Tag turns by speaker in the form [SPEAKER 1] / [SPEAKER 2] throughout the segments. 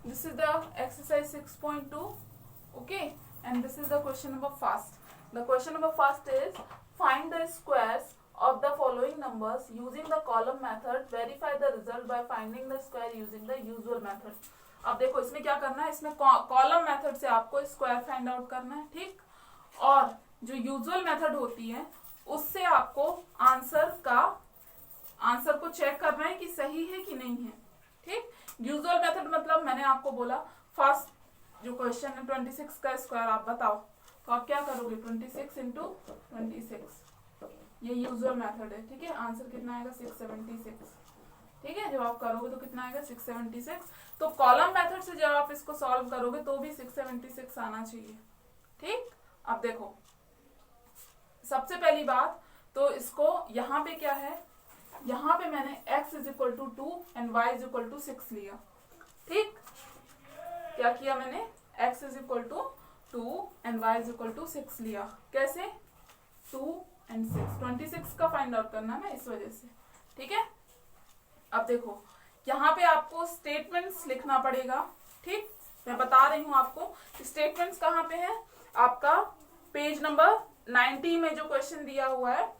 [SPEAKER 1] This is the exercise 6.2. Okay, and this is the question number first. The question number first is find the squares of the following numbers using the column method. Verify the result by finding the square using the usual method. अब देखो इसमें क्या करना है, इसमें column method से आपको square find out करना है, ठीक। और जो यूजुअल मेथड होती है उससे आपको आंसर को चेक करना है कि सही है कि नहीं है, ठीक। यूजुअल मेथड मतलब मैंने आपको बोला फर्स्ट जो क्वेश्चन है 26 का स्क्वायर आप बताओ, तो आप क्या करोगे 26 इंटू 26, ये यूजुअल मेथड है, ठीक है। आंसर कितना आएगा 676, ठीक है। जब आप करोगे तो कितना आएगा 676। तो कॉलम मेथड से जब आप इसको सॉल्व करोगे तो भी 676 आना चाहिए, ठीक। अब देखो सबसे पहली बात तो इसको यहाँ पे क्या है, यहाँ पे मैंने x is equal to 2 and y is equal to 6 लिया, ठीक। क्या किया मैंने, x is equal to 2 and y is equal to 6 लिया। कैसे, 2 एंड 6, 26 का फाइंड आउट करना है ना, इस वजह से, ठीक है। अब देखो यहाँ पे आपको स्टेटमेंट्स लिखना पड़ेगा, ठीक। मैं बता रही हूँ आपको स्टेटमेंट्स कहाँ पे है, आपका पेज नंबर 90 में जो क्वेश्चन दिया हुआ है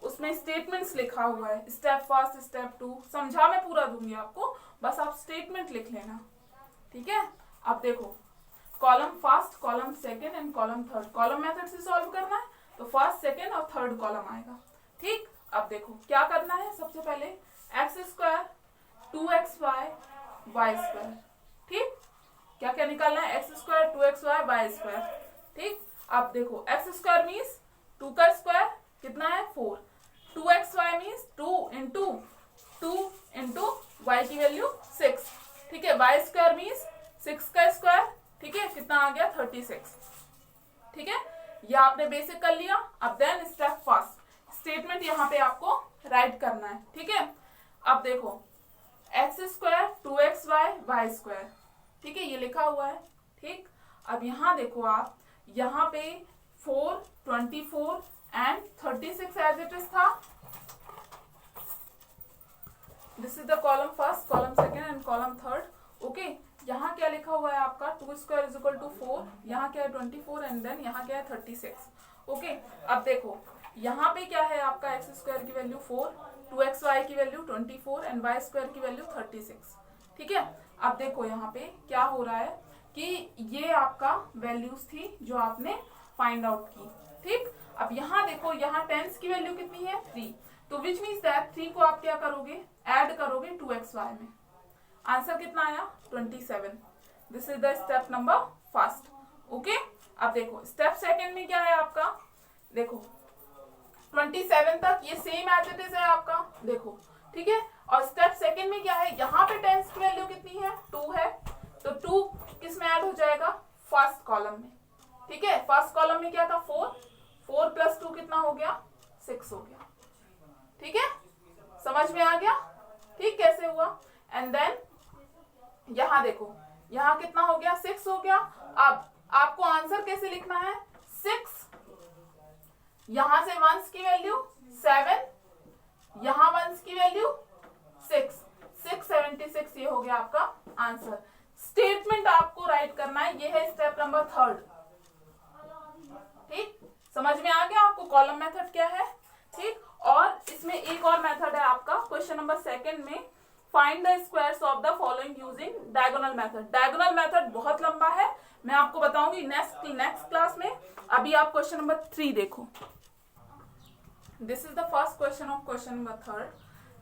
[SPEAKER 1] उसमें स्टेटमेंट्स लिखा हुआ है, स्टेप फर्स्ट स्टेप 2, समझा मैं पूरा दूंगी आपको, बस आप स्टेटमेंट लिख लेना, ठीक है। अब देखो column first, column second and column third, column method से सॉल्व करना है तो फर्स्ट सेकंड और थर्ड कॉलम आएगा, ठीक। अब देखो क्या करना है, सबसे पहले x square 2xy Y square, ठीक। क्या क्या निकालना है, x square 2xy Y square, ठीक। अब देखो एक्स स्क्वायर मीन्स 2 का स्क्वायर कितना है 4, 2xy मीन्स 2 इंटू वाई की वैल्यू 6, ठीक है। वाई स्क्वायर मीन्स 6 का स्क्वायर, ठीक है, कितना आ गया 36, ठीक है। यह आपने बेसिक कर लिया। अब देन स्टेप फर्स्ट स्टेटमेंट यहाँ पे आपको राइट करना है, ठीक है। अब देखो x square 2xy Y square, ठीक है, ये लिखा हुआ है, ठीक। अब यहाँ देखो आप, यहाँ पे 4, 24 एंड 36 एज इट इज था। This is the column first, column second and column third, okay. यहाँ क्या लिखा हुआ है आपका 2 स्क्वायर इज इक्वल टू 4, यहाँ क्या है 24 एंड देन यहाँ क्या है 36, ओके। अब देखो यहाँ पे क्या है आपका एक्स स्क्वायर की वैल्यू 4, 2xy की वैल्यू 24 एंड वाई स्क्वायर की वैल्यू 36, ठीक है। अब देखो यहाँ पे क्या हो रहा है कि ये आपका वैल्यूज थी जो आपने फाइंड आउट की, ठीक। अब यहाँ देखो यहाँ टेंस की वैल्यू कितनी है 3, तो विच मीन्स दैट 3 को आप क्या करोगे, ऐड करोगे 2xy में, आंसर कितना आया 27। This is the step number first, okay. अब देखो स्टेप सेकंड में क्या है आपका, देखो 27 तक ये सेम एज इट इज है आपका, देखो, ठीक है। और स्टेप सेकंड में क्या है, यहाँ पे टेंस की वैल्यू कितनी है 2 है, तो 2 किस में ऐड हो जाएगा, फर्स्ट कॉलम में, ठीक है। फर्स्ट कॉलम में क्या था 4 प्लस 2 कितना हो गया 6 हो गया, ठीक है। समझ में आ गया, ठीक, कैसे हुआ। एंड देन यहाँ देखो यहाँ कितना हो गया 6 हो गया। अब आपको आंसर कैसे लिखना है, 6, यहां से वंस की वैल्यू 7, यहां वंस की वैल्यू 6, 676, ये हो गया आपका आंसर। स्टेटमेंट आपको राइट करना है, ये है स्टेप नंबर थर्ड, ठीक। समझ में आ गया आपको कॉलम मेथड क्या है, ठीक। और इसमें एक और मेथड है आपका क्वेश्चन नंबर सेकंड में, find the squares of the following using diagonal method. Diagonal method बहुत लंबा है, मैं आपको बताऊंगी नेक्स्ट क्लास में। अभी आप क्वेश्चन नंबर 3 देखो। This is the first question of question number third.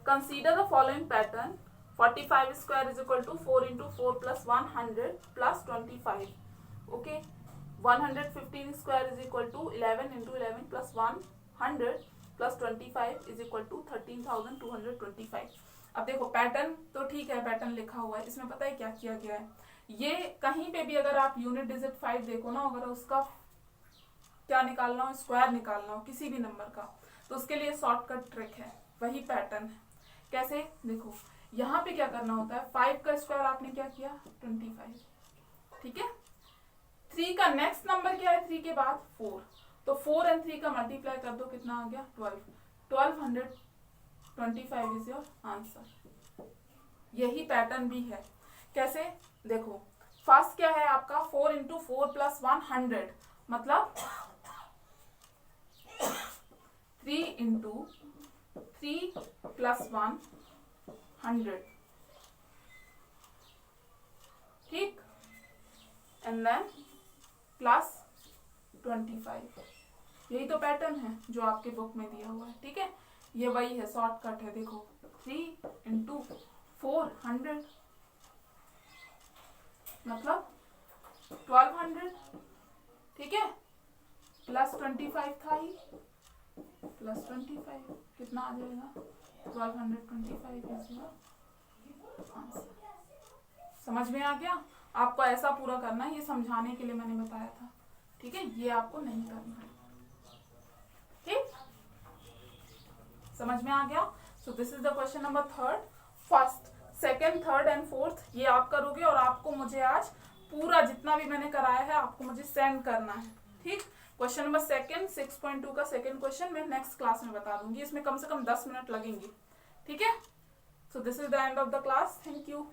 [SPEAKER 1] Consider the following pattern, 45 square is equal to 4 into 4 plus 100 plus 25, okay. 115 square is equal to 11 into 11 plus 100 plus 25 is equal to 13,225। अब देखो pattern तो ठीक है, pattern लिखा हुआ है, इसमें पता है क्या किया गया है, ये कहीं पे भी अगर आप यूनिट डिजिट 5 देखो ना, अगर उसका क्या निकालना हो, स्क्वायर निकालना हो किसी भी नंबर का, तो उसके लिए शॉर्टकट ट्रिक है, वही पैटर्न है। कैसे, देखो यहाँ पे क्या करना होता है, 5 का स्क्वायर आपने क्या किया 25, ठीक है। 3 का नेक्स्ट नंबर क्या है, 3 के बाद 4, तो 4 एंड 3 का मल्टीप्लाई कर दो, कितना आ गया 1225 इज योर आंसर। यही पैटर्न भी है, कैसे देखो फर्स्ट क्या है आपका 4 इंटू 4 प्लस 100 मतलब 3 इंटू 3 प्लस 100 ठीक एंड देन प्लस 25 यही तो पैटर्न है जो आपके बुक में दिया हुआ है ठीक है ये वही है शॉर्टकट है देखो 3 इंटू 400 मतलब 1200 ठीक है प्लस 25 था ही प्लस 25 कितना आ जाएगा 1225 इज योर आंसर। समझ में आ गया आपको ऐसा पूरा करना है ये समझाने के लिए मैंने बताया था ठीक है ये आपको नहीं करना है ठीक समझ में आ गया। So this is the question number 3 first second third and fourth ये आप करोगे और आपको मुझे आज पूरा जितना भी मैंने कराया है आपको मुझे सेंड करना है ठीक। क्वेश्चन नंबर 6.2 का सेकंड क्वेश्चन मैं नेक्स्ट क्लास में बता दूंगी इसमें कम से कम 10 मिनट लगेंगे ठीक है। So this is the end of the class thank you.